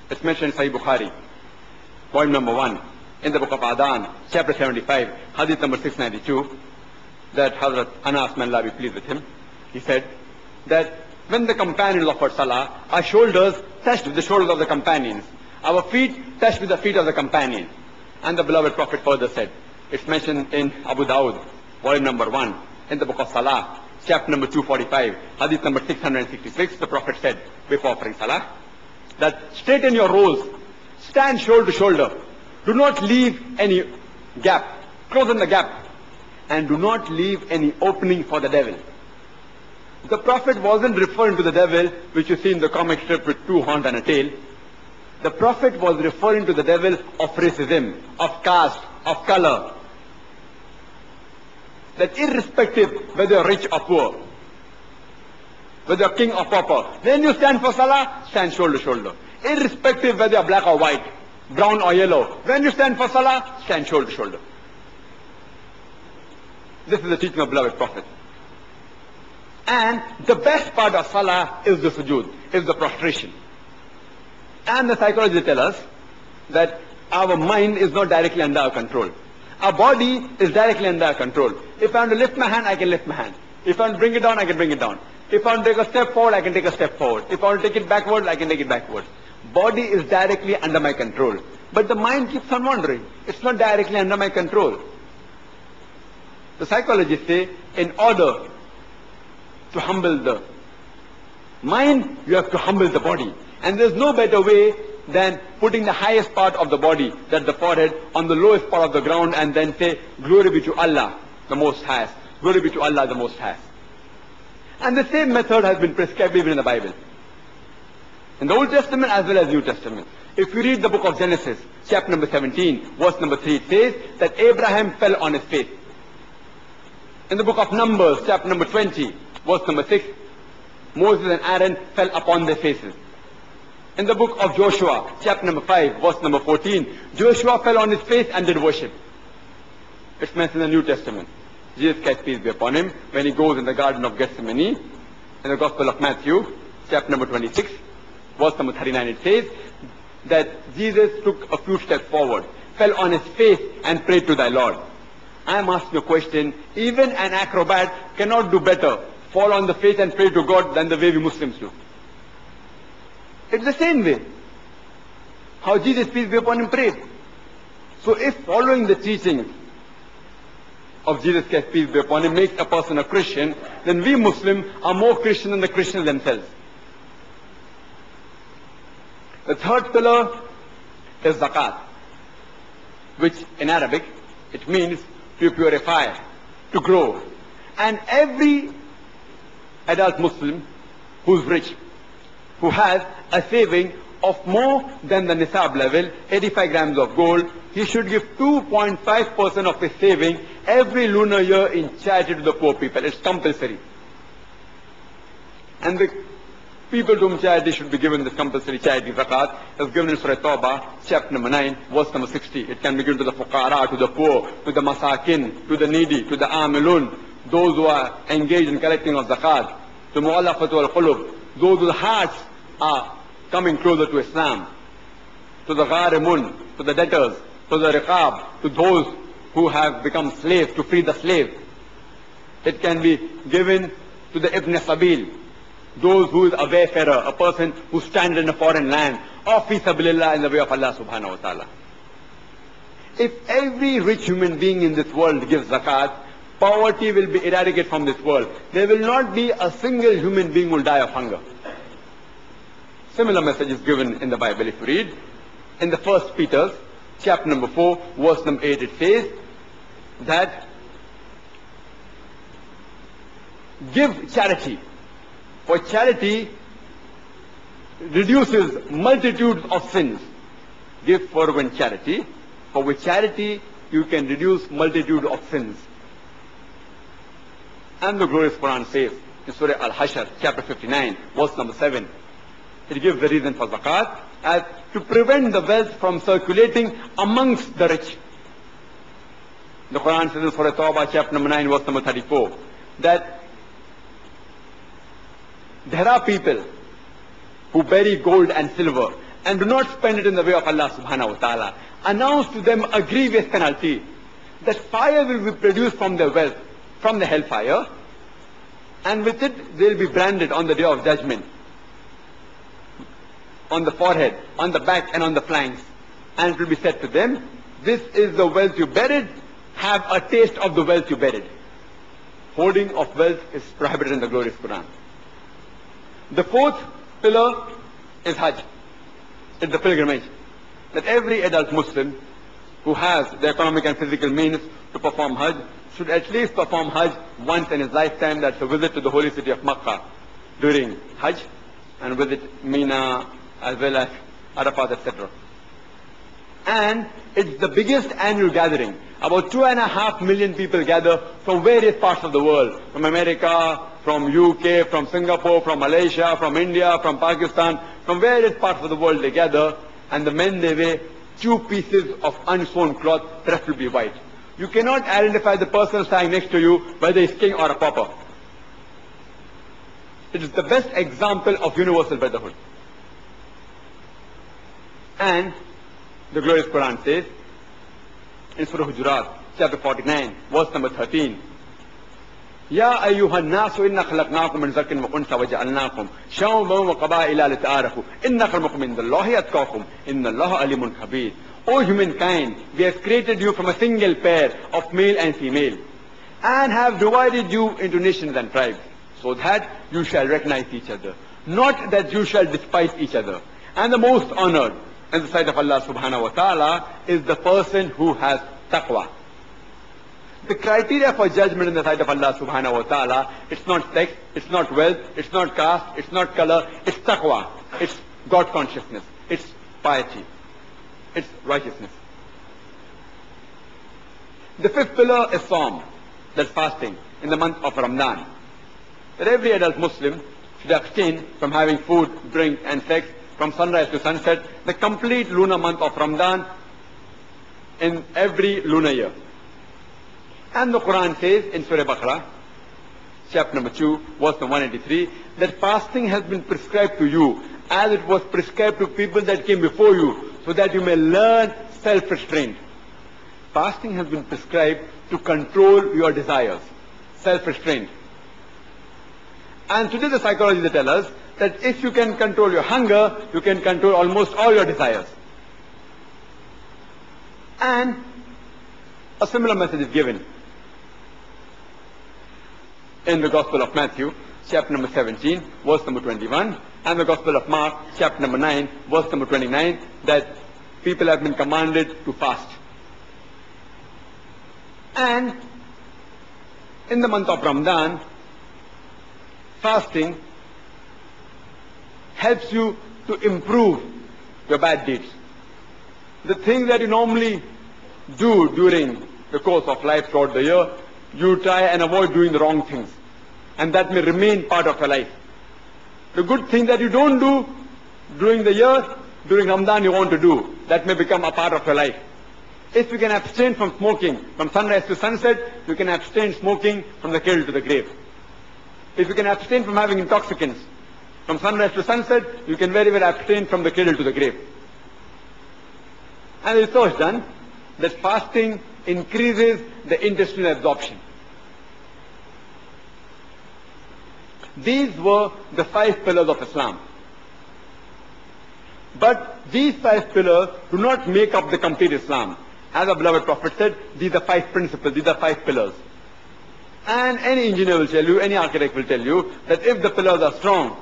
It's mentioned in Sahih Bukhari, volume number 1, in the book of Adhan, chapter 75, hadith number 692, that Hazrat Anas, may Allah be pleased with him, he said that when the companions offered salah, our shoulders touched with the shoulders of the companions, our feet touched with the feet of the companions. And the beloved Prophet further said, it's mentioned in Abu Dawud, volume number 1, in the book of Salah, chapter number 245, hadith number 666, the Prophet said before offering salah, that straighten your rows, stand shoulder to shoulder, do not leave any gap, close in the gap, and do not leave any opening for the devil. The Prophet wasn't referring to the devil, which you see in the comic strip with 2 horns and a tail. The Prophet was referring to the devil of racism, of caste, of color. That irrespective whether you're rich or poor, whether you're king or pauper, when you stand for salah, stand shoulder to shoulder. Irrespective whether you're black or white, brown or yellow, when you stand for salah, stand shoulder to shoulder. This is the teaching of beloved Prophet. And the best part of salah is the sujood, is the prostration. And the psychologists tell us that our mind is not directly under our control. Our body is directly under our control. If I want to lift my hand, I can lift my hand. If I want to bring it down, I can bring it down. If I want to take a step forward, I can take a step forward. If I want to take it backward, I can take it backward. Body is directly under my control. But the mind keeps on wandering. It's not directly under my control. The psychologists say, in order to humble the mind, you have to humble the body. And there's no better way than putting the highest part of the body, that's the forehead, on the lowest part of the ground, and then say, glory be to Allah, the Most Highest. Glory be to Allah, the Most Highest. And the same method has been prescribed even in the Bible, in the Old Testament as well as New Testament. If you read the book of Genesis, chapter number 17, verse number 3, it says that Abraham fell on his face. In the book of Numbers, chapter number 20, verse number 6, Moses and Aaron fell upon their faces. In the book of Joshua, chapter number 5, verse number 14, Joshua fell on his face and did worship. It's mentioned in the New Testament. Jesus Christ, peace be upon him, when he goes in the Garden of Gethsemane, in the Gospel of Matthew, chapter number 26, verse number 39, it says that Jesus took a few steps forward, fell on his face and prayed to thy Lord. I am asking a question. Even an acrobat cannot do better, fall on the face and pray to God, than the way we Muslims do. It's the same way how Jesus, peace be upon him, prayed. So if following the teachings of Jesus Christ, peace be upon him, makes a person a Christian, then we Muslims are more Christian than the Christians themselves. The third pillar is zakat, which in Arabic it means to purify, to grow. And every adult Muslim who's rich, who has a saving of more than the nisab level, 85 grams of gold, he should give 2.5% of his saving every lunar year in charity to the poor people. It's compulsory. And the people to whom charity should be given this compulsory charity zakat is given in Surah Tawbah, chapter number 9, verse number 60. It can be given to the fuqara, to the poor, to the masakin, to the needy, to the amilun, those who are engaged in collecting of zakat, to mu'allafatu al-qulub, those whose hearts are coming closer to Islam, to the gharimun, to the debtors, to the riqab, to those who have become slaves, to free the slave. It can be given to the ibn sabil, those who is a wayfarer, a person who stands in a foreign land, or fi sabilillah, in the way of Allah subhanahu wa ta'ala. If every rich human being in this world gives zakat, poverty will be eradicated from this world. There will not be a single human being who will die of hunger. Similar message is given in the Bible. If you read in the 1 Peter, chapter number 4, verse number 8, it says that give charity, for charity reduces multitudes of sins. Give fervent charity, for with charity you can reduce multitude of sins. And the glorious Quran says in Surah Al-Hashr, chapter 59, verse number 7, it gives the reason for zakat as to prevent the wealth from circulating amongst the rich. The Quran says in Surah Tawbah, chapter number 9, verse number 34, that there are people who bury gold and silver and do not spend it in the way of Allah subhanahu wa ta'ala, announce to them a grievous penalty, that fire will be produced from their wealth, from the hellfire, and with it they will be branded on the day of judgment, on the forehead, on the back and on the flanks. And it will be said to them, this is the wealth you buried, have a taste of the wealth you buried. Hoarding of wealth is prohibited in the glorious Quran. The fourth pillar is Hajj. It's the pilgrimage. That every adult Muslim who has the economic and physical means to perform Hajj should at least perform Hajj once in his lifetime. That's a visit to the holy city of Makkah during Hajj, and visit Mina as well as Arafat, etc. And it's the biggest annual gathering. About 2.5 million people gather from various parts of the world. From America, from UK, from Singapore, from Malaysia, from India, from Pakistan. From various parts of the world they gather. And the men, they wear 2 pieces of unsewn cloth, preferably white. You cannot identify the person standing next to you whether he's king or a pauper. It is the best example of universal brotherhood. And the glorious Quran says, in Surah Hujurat, chapter 49, verse number 13, Ya ayyuhan nasu inna khalaqnakum min zakarin wa unsa wa ja'alnakum sha'uban wa qaba'ila lita'arafu inna akramakum indallahi atqakum innallaha alimun khabir. O humankind, we have created you from a single pair of male and female, and have divided you into nations and tribes, so that you shall recognize each other, not that you shall despise each other. And the most honored in the sight of Allah subhanahu wa ta'ala is the person who has taqwa. The criteria for judgment in the sight of Allah subhanahu wa ta'ala, it's not sex, it's not wealth, it's not caste, it's not color, it's taqwa. It's God consciousness, it's piety, it's righteousness. The fifth pillar is Sawm, that's fasting, in the month of Ramadan. That every adult Muslim should abstain from having food, drink and sex from sunrise to sunset, the complete lunar month of Ramadan in every lunar year. And the Quran says in Surah Baqarah, chapter number 2, verse number 183, that fasting has been prescribed to you as it was prescribed to people that came before you, so that you may learn self-restraint. Fasting has been prescribed to control your desires, self-restraint. And today the psychology they tell us that if you can control your hunger, you can control almost all your desires. And a similar message is given in the Gospel of Matthew, chapter number 17, verse number 21, and the Gospel of Mark, chapter number 9, verse number 29, that people have been commanded to fast. And in the month of Ramadan, fasting helps you to improve your bad deeds. The things that you normally do during the course of life throughout the year, you try and avoid doing the wrong things, and that may remain part of your life. The good thing that you don't do during the year, during Ramadan you want to do, that may become a part of your life. If you can abstain from smoking from sunrise to sunset, you can abstain smoking from the cradle to the grave. If you can abstain from having intoxicants from sunrise to sunset, you can very well abstain from the cradle to the grave. And research done that fasting increases the intestinal absorption. These were the 5 pillars of Islam. But these 5 pillars do not make up the complete Islam. As our beloved Prophet said, these are 5 principles, these are 5 pillars. And any engineer will tell you, any architect will tell you, that if the pillars are strong,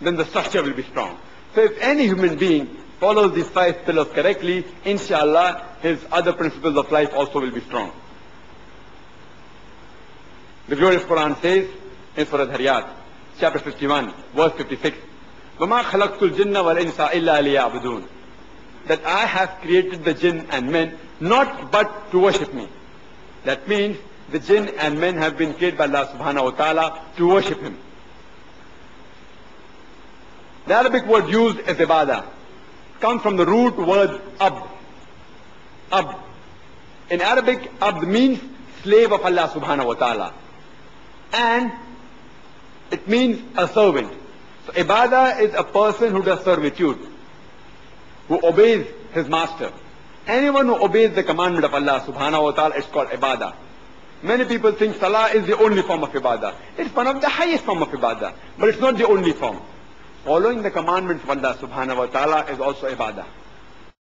then the structure will be strong. So if any human being follows these 5 pillars correctly, inshallah, his other principles of life also will be strong. The glorious Quran says in Surah Dhariyat, chapter 51, verse 56, وَمَا خَلَقْتُ الْجِنَّ وَالْإِنسَ إِلَّا لِيَعْبُدُونَ, that I have created the jinn and men not but to worship me. That means the jinn and men have been created by Allah subhanahu wa ta'ala to worship him. The Arabic word used is ibadah. It comes from the root word abd. Abd. In Arabic, abd means slave of Allah subhanahu wa ta'ala. And it means a servant. So ibadah is a person who does servitude. who obeys his master. Anyone who obeys the commandment of Allah subhanahu wa ta'ala, it's called ibadah. Many people think salah is the only form of ibadah. It's one of the highest form of ibadah, but it's not the only form. Following the commandments of Allah subhanahu wa ta'ala is also ibadah.